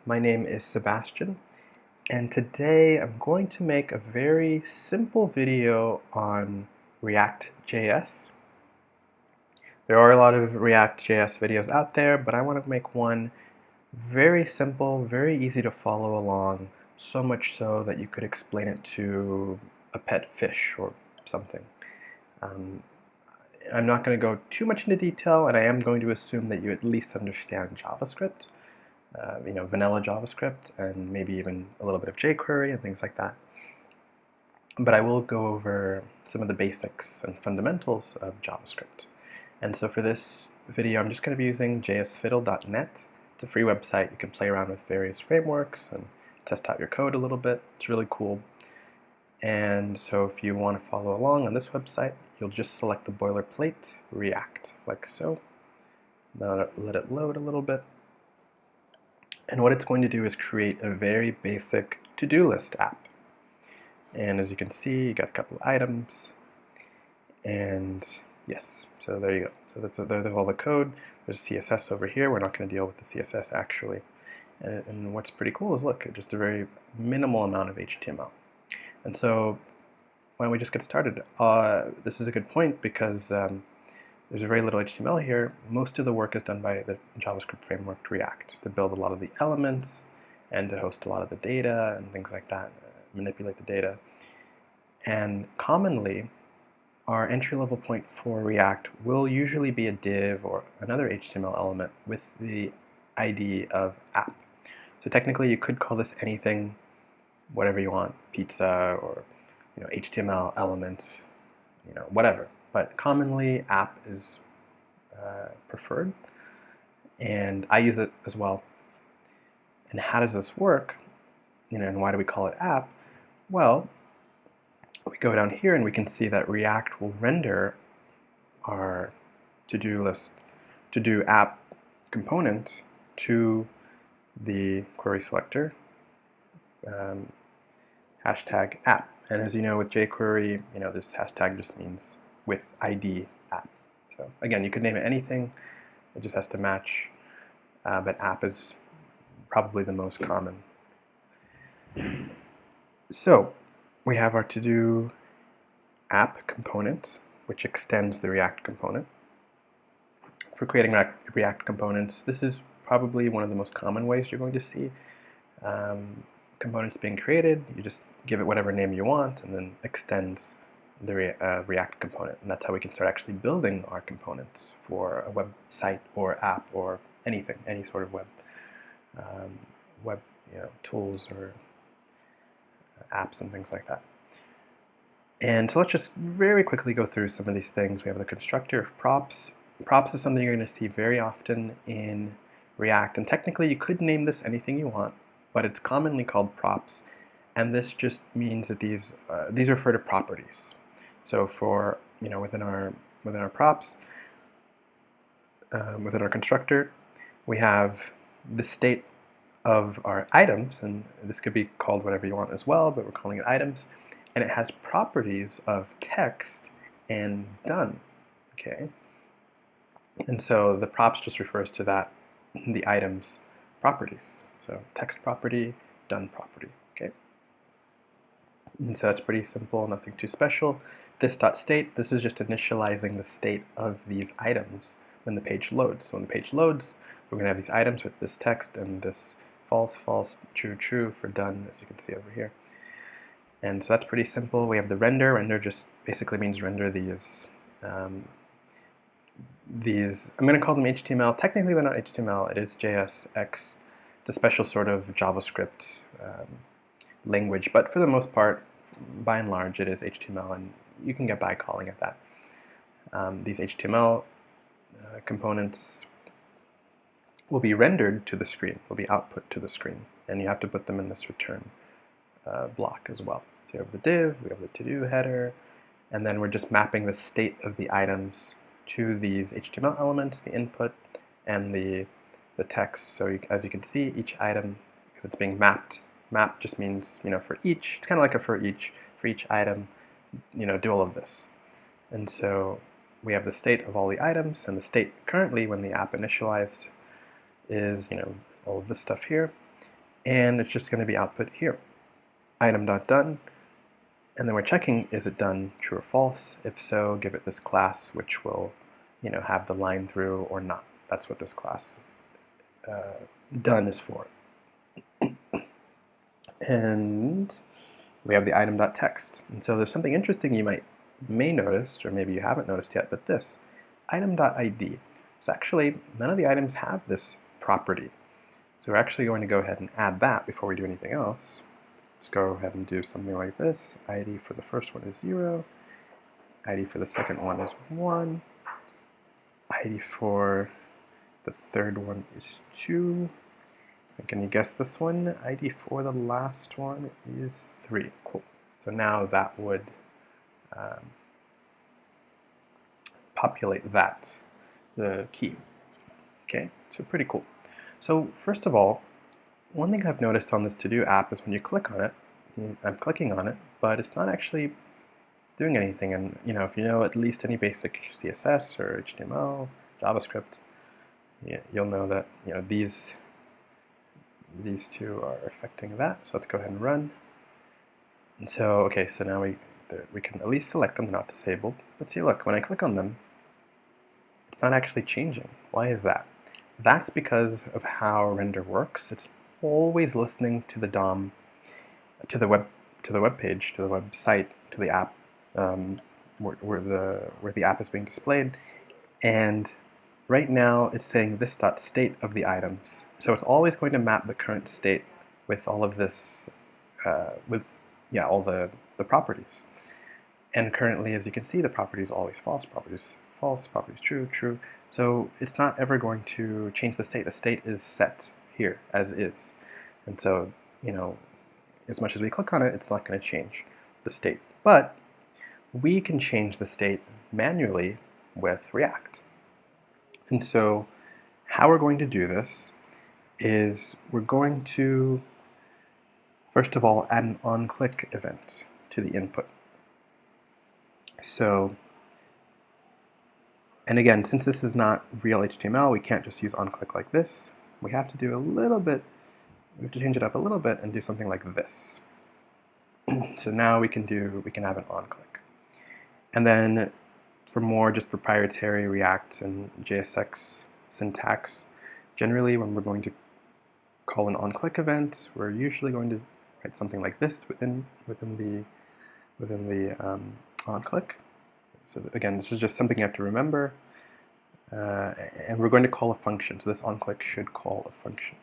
My name is Sebastian, and today I'm going to make a very simple video on ReactJS. There are a lot of ReactJS videos out there, but I want to make one very simple, very easy to follow along, so much so that you could explain it to a pet fish or something. I'm not going to go too much into detail, and I am going to assume that you at least understand JavaScript. Vanilla JavaScript, and maybe even a little bit of jQuery and things like that. But I will go over some of the basics and fundamentals of JavaScript. And so for this video, I'm just going to be using jsfiddle.net. It's a free website. You can play around with various frameworks and test out your code a little bit. It's really cool. And so if you want to follow along on this website, you'll just select the boilerplate React, like so. Now let it load a little bit. And what it's going to do is create a very basic to-do list app. And as you can see, you got a couple of items. And yes, so there you go. So there's all the code. There's CSS over here. We're not going to deal with the CSS actually. And what's pretty cool is, look, just a very minimal amount of HTML. And so why don't we just get started? This is a good point because there's very little HTML here. Most of the work is done by the JavaScript framework React to build a lot of the elements and to host a lot of the data and things like that, manipulate the data. And commonly, our entry-level point for React will usually be a div or another HTML element with the ID of app. So technically, you could call this anything, whatever you want, pizza or HTML element, whatever. But commonly, app is preferred, and I use it as well. And how does this work? And why do we call it app? Well, we go down here and we can see that React will render our to-do list, to-do app component to the query selector, hashtag app. And as you know, with jQuery, this hashtag just means with ID app. So again, you could name it anything. It just has to match, but app is probably the most common. So we have our to-do app component, which extends the React component. For creating React components, this is probably one of the most common ways you're going to see components being created. You just give it whatever name you want and then extends the React component. And that's how we can start actually building our components for a website or app or anything, any sort of web tools or apps and things like that. And so let's just very quickly go through some of these things. We have the constructor of props. Props is something you're going to see very often in React. And technically, you could name this anything you want, but it's commonly called props. And this just means that these refer to properties. So for within our props, within our constructor, we have the state of our items, and this could be called whatever you want as well, but we're calling it items. And it has properties of text and done. Okay. And so the props just refers to that, the items properties. So text property, done property. Okay. And so that's pretty simple, nothing too special. This.state, this is just initializing the state of these items when the page loads. So when the page loads, we're going to have these items with this text and this false, false, true, true for done, as you can see over here. And so that's pretty simple. We have the render. Render just basically means render these. I'm going to call them HTML. Technically, they're not HTML. It is JSX. It's a special sort of JavaScript language, but for the most part, by and large, it is HTML, and you can get by calling it that. These HTML components will be rendered to the screen, will be output to the screen, and you have to put them in this return block as well. So you have the div, we have the to-do header, and then we're just mapping the state of the items to these HTML elements, the input, and the text. So as you can see, each item, because it's being mapped, map just means, for each, it's kind of like a for each item, do all of this. And so we have the state of all the items, and the state currently when the app initialized is, all of this stuff here. and it's just going to be output here. Item.done, and then we're checking, is it done true or false? If so, give it this class, which will, have the line through or not. That's what this class done is for. And we have the item.text. And so there's something interesting you may notice, or maybe you haven't noticed yet, but this item.id. So actually, none of the items have this property. So we're actually going to go ahead and add that before we do anything else. Let's go ahead and do something like this. ID for the first one is 0. ID for the second one is 1. ID for the third one is 2. And can you guess this one? ID for the last one is 3. Cool. So now that would populate that, the key. Okay, so pretty cool. So first of all, one thing I've noticed on this to-do app is when you click on it, I'm clicking on it, but it's not actually doing anything. And if you know at least any basic CSS or HTML, JavaScript, you'll know that these two are affecting that. So let's go ahead and run. And so okay, so now we can at least select them, they're not disabled. But see, look, when I click on them, it's not actually changing. Why is that? That's because of how render works. It's always listening to the DOM, to the web page, to the website, to the app, where the app is being displayed. And right now it's saying this.state of the items. So it's always going to map the current state with all of this, all the properties. And currently, as you can see, the property is always false, properties false, properties true, true. So it's not ever going to change the state. The state is set here as is. And so, as much as we click on it, it's not going to change the state. But we can change the state manually with React. And so how we're going to do this is we're going to, first of all, add an onClick event to the input. So, and again, since this is not real HTML, we can't just use onClick like this. We have to do a little bit, we have to change it up a little bit and do something like this. So now we can have an onClick. And then for more just proprietary React and JSX syntax, generally when we're going to call an onClick event, we're usually going to write something like this within the onClick. So again, this is just something you have to remember, and we're going to call a function. So this onClick should call a function.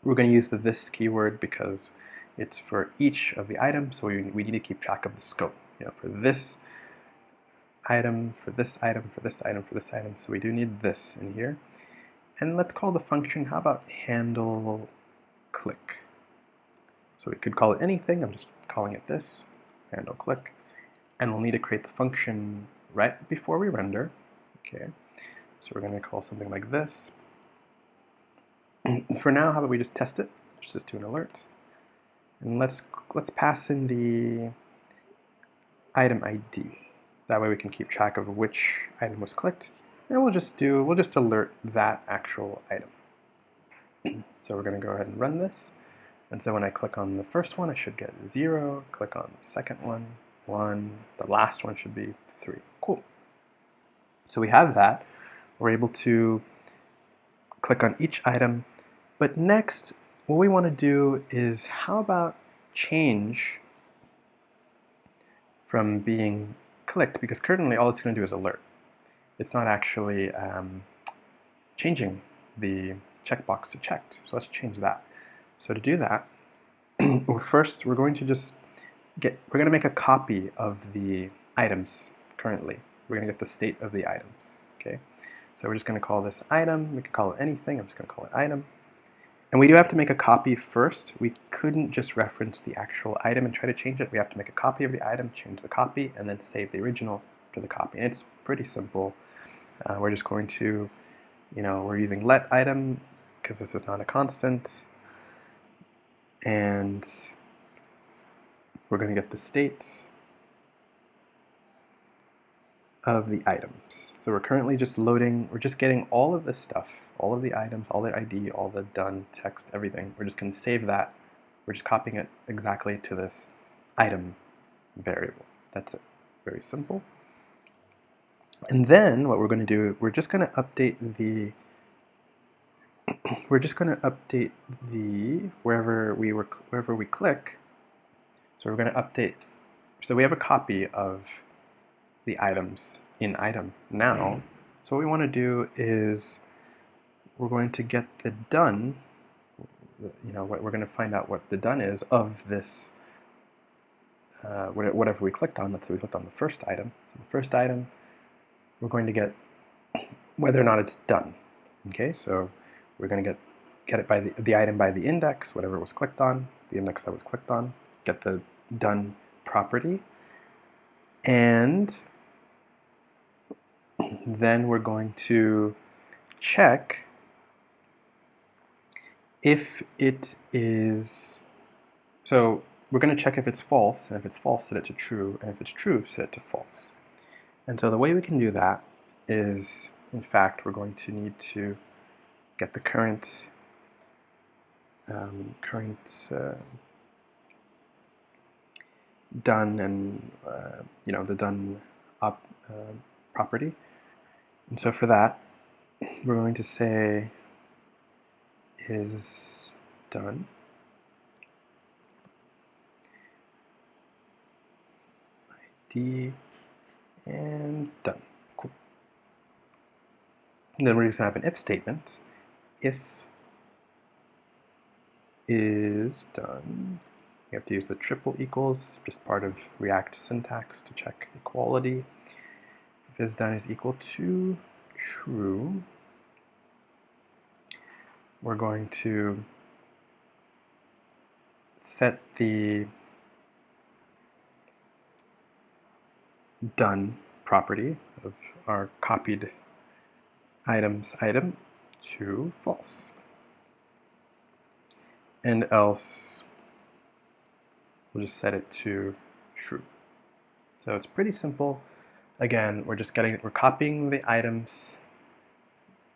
We're going to use the this keyword because it's for each of the items, so we need to keep track of the scope. For this item, for this item, for this item, for this item. So we do need this in here. And let's call the function, how about handle click? So we could call it anything. I'm just calling it this, handle click. And we'll need to create the function right before we render. Okay, so we're going to call something like this. For now, how about we just test it? Just do an alert. And let's pass in the item ID. That way we can keep track of which item was clicked. And we'll just alert that actual item. So we're going to go ahead and run this. And so when I click on the first one, I should get 0. Click on the second one, 1. The last one should be 3. Cool. So we have that. We're able to click on each item. But next, what we want to do is, how about change from being clicked? Because currently all it's going to do is alert. It's not actually changing the checkbox to checked. So let's change that. So to do that, first we're going to make a copy of the items currently. We're going to get the state of the items. Okay. So we're just going to call this item. We can call it anything. I'm just going to call it item. And we do have to make a copy first. We couldn't just reference the actual item and try to change it. We have to make a copy of the item, change the copy, and then save the original to the copy. And it's pretty simple. We're just going to, we're using let item because this is not a constant. And we're going to get the state of the items. So we're currently just loading, we're just getting all of this stuff, all of the items, all the ID, all the done text, everything. We're just going to save that. We're just copying it exactly to this item variable. That's it. Very simple. And then what we're going to do, we're just going to update the wherever we click. So we're going to update. So we have a copy of the items in item now. So what we want to do is we're going to get the done. We're going to find out what the done is of this. Whatever we clicked on. Let's say we clicked on the first item. So the first item, we're going to get whether or not it's done. Okay, so we're going to get it by the item by the index, whatever was clicked on, the index that was clicked on, get the done property, and then we're going to check if it is, so we're going to check if it's false, and if it's false, set it to true, and if it's true, set it to false. And so the way we can do that is, in fact, we're going to need to get the current done and the done property. And so for that, we're going to say is done ID and done. Cool. And then we're just going to have an if statement. If is done. We have to use the triple equals, just part of React syntax to check equality. If is done is equal to true, we're going to set the done property of our copied items item to false. And else we'll just set it to true. So it's pretty simple. Again, we're copying the items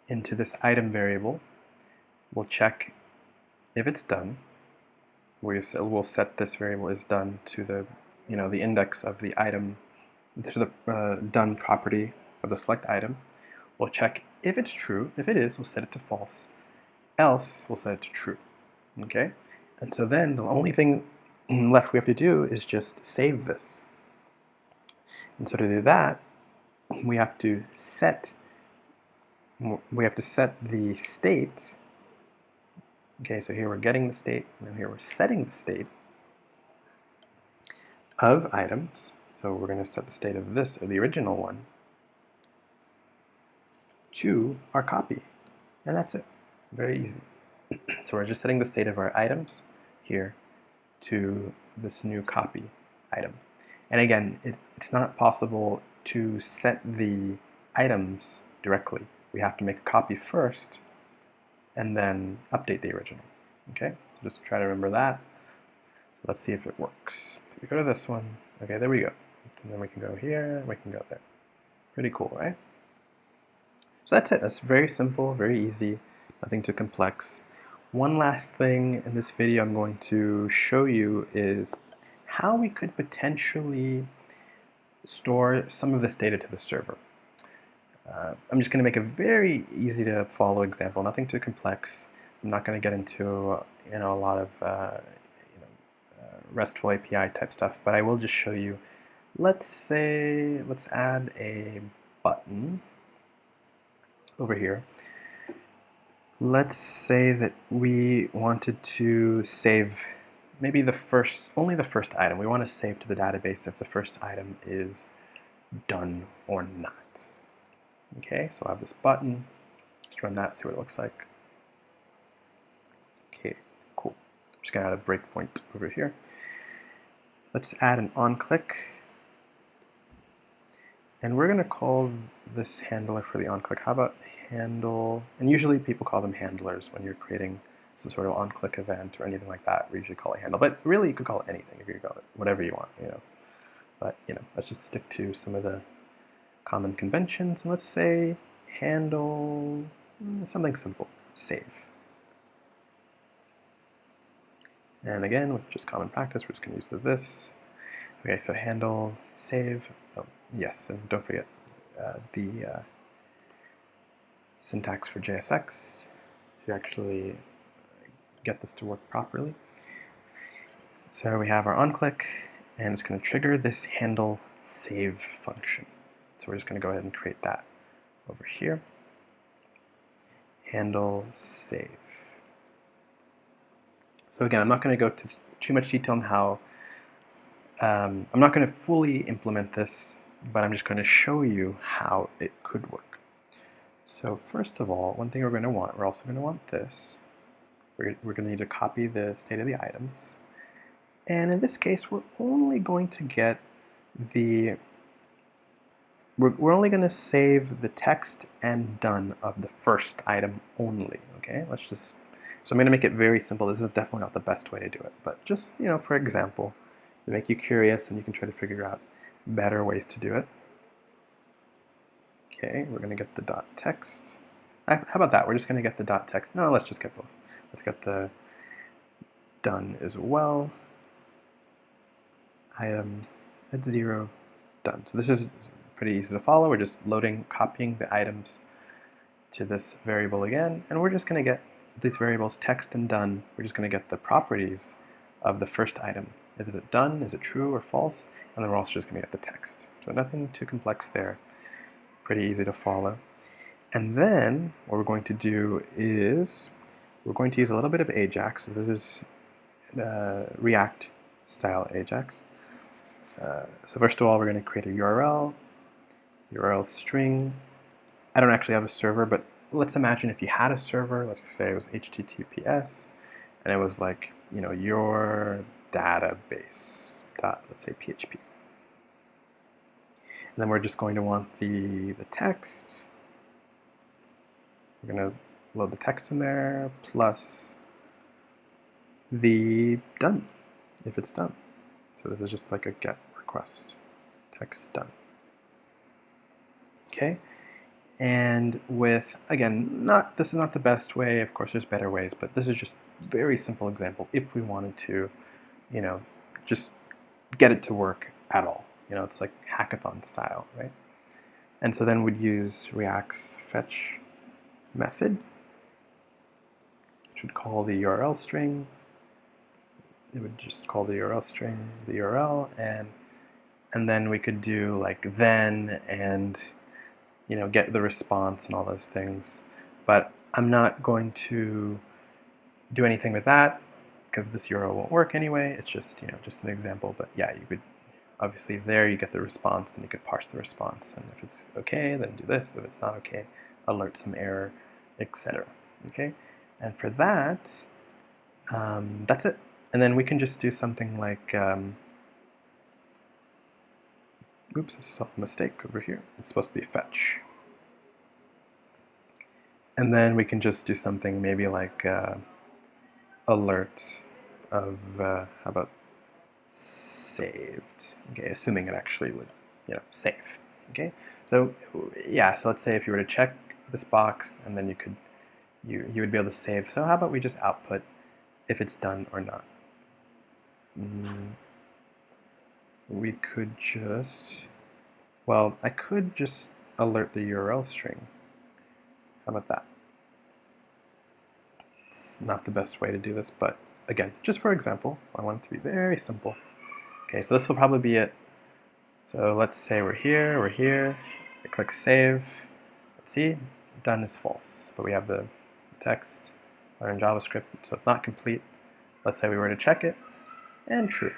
into this item variable. We'll check if it's done. We'll set this variable is done to the the index of the item, to the done property of the select item. We'll check if it's true. If it is, we'll set it to false. Else, we'll set it to true. Okay, and so then the only thing left we have to do is just save this. And so to do that, we have to set the state. Okay, so here we're getting the state, and here we're setting the state of items. So we're going to set the state of this, or the original one, to our copy, and that's it. Very easy. So we're just setting the state of our items here to this new copy item. And again, it's not possible to set the items directly. We have to make a copy first and then update the original. Okay, so just try to remember that. So let's see if it works. So we go to this one. Okay, there we go. And then we can go here, and we can go there. Pretty cool, right? So that's it. That's very simple, very easy, nothing too complex. One last thing in this video I'm going to show you is how we could potentially store some of this data to the server. I'm just going to make a very easy to follow example, nothing too complex. I'm not going to get into a lot of RESTful API type stuff, but I will just show you. Let's add a button over here. Let's say that we wanted to save maybe only the first item. We want to save to the database if the first item is done or not. Okay, so I have this button. Let's run that, see what it looks like. Okay, cool. I'm just going to add a breakpoint over here. Let's add an onClick. And we're going to call this handler for the onClick. How about handle? And usually people call them handlers when you're creating some sort of onClick event or anything like that. We usually call it handle. But really, you could call it anything if you call it whatever you want. But let's just stick to some of the common conventions. And let's say handle something simple, save. And again, with just common practice, we're just going to use this. Okay, so handle, save. Oh, yes, and don't forget the syntax for JSX to actually get this to work properly. So we have our onClick, and it's going to trigger this handle save function. So we're just going to go ahead and create that over here. Handle save. So again, I'm not going to go to too much detail on how, I'm not going to fully implement this, but I'm just going to show you how it could work. So first of all, one thing we're also going to want this. We're going to need to copy the state of the items. And in this case, we're only going to get the, we're only going to save the text and done of the first item only, okay? So I'm going to make it very simple. This is definitely not the best way to do it, but just, for example, to make you curious and you can try to figure out better ways to do it. Okay, we're going to get the dot text. How about that? We're just going to get the dot text. No, let's just get both. Let's get the done as well. Item at 0, done. So this is pretty easy to follow. We're just copying the items to this variable again, and we're just going to get these variables text and done. We're just going to get the properties of the first item. Is it done? Is it true or false? And then we're also just going to get the text. So nothing too complex there. Pretty easy to follow. And then what we're going to do is we're going to use a little bit of Ajax. So this is React style Ajax. So first of all, we're going to create a URL string. I don't actually have a server, but let's imagine if you had a server. Let's say it was HTTPS, and it was like, your database dot, let's say, PHP. And then we're just going to want the text. We're going to load the text in there plus the done, if it's done. So this is just like a GET request, text done. Okay, and with, again, this is not the best way. Of course, there's better ways, but this is just a very simple example if we wanted to, just get it to work at all. It's like hackathon style, right? And so then we'd use React's fetch method, which would call the URL string. It would just call the URL string, the URL, and then we could do like then and get the response and all those things. But I'm not going to do anything with that because this URL won't work anyway. It's just just an example. But yeah, you could obviously there you get the response, then you could parse the response, and if it's okay, then do this. If it's not okay, alert some error, etc. Okay, and for that, that's it. And then we can just do something like, oops, I saw a mistake over here. It's supposed to be fetch. And then we can just do something maybe like alert of, how about saved? Okay, assuming it actually would, save. Okay, so yeah, so let's say if you were to check this box, and then you would be able to save. So how about we just output if it's done or not? We could just, well, I could just alert the URL string. How about that? It's not the best way to do this, but again, just for example, I want it to be very simple. Okay, so this will probably be it. So let's say we're here, I click save. Let's see, done is false, but we have the text in JavaScript, so it's not complete. Let's say we were to check it, and true.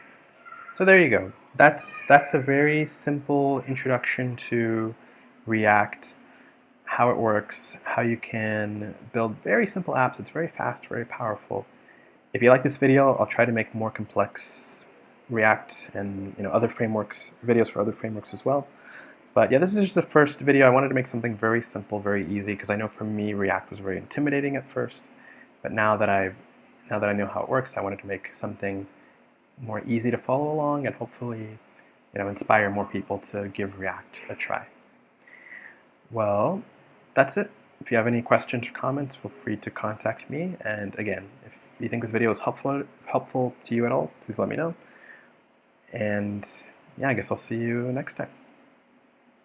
So there you go. That's a very simple introduction to React, how it works, how you can build very simple apps. It's very fast, very powerful. If you like this video, I'll try to make more complex React and other frameworks, videos for other frameworks as well. But yeah, this is just the first video. I wanted to make something very simple, very easy, because I know for me React was very intimidating at first. But now that I know how it works, I wanted to make something more easy to follow along and hopefully inspire more people to give React a try. Well, that's it. If you have any questions or comments, feel free to contact me. And again, if you think this video is helpful to you at all, please let me know. And yeah, I guess I'll see you next time.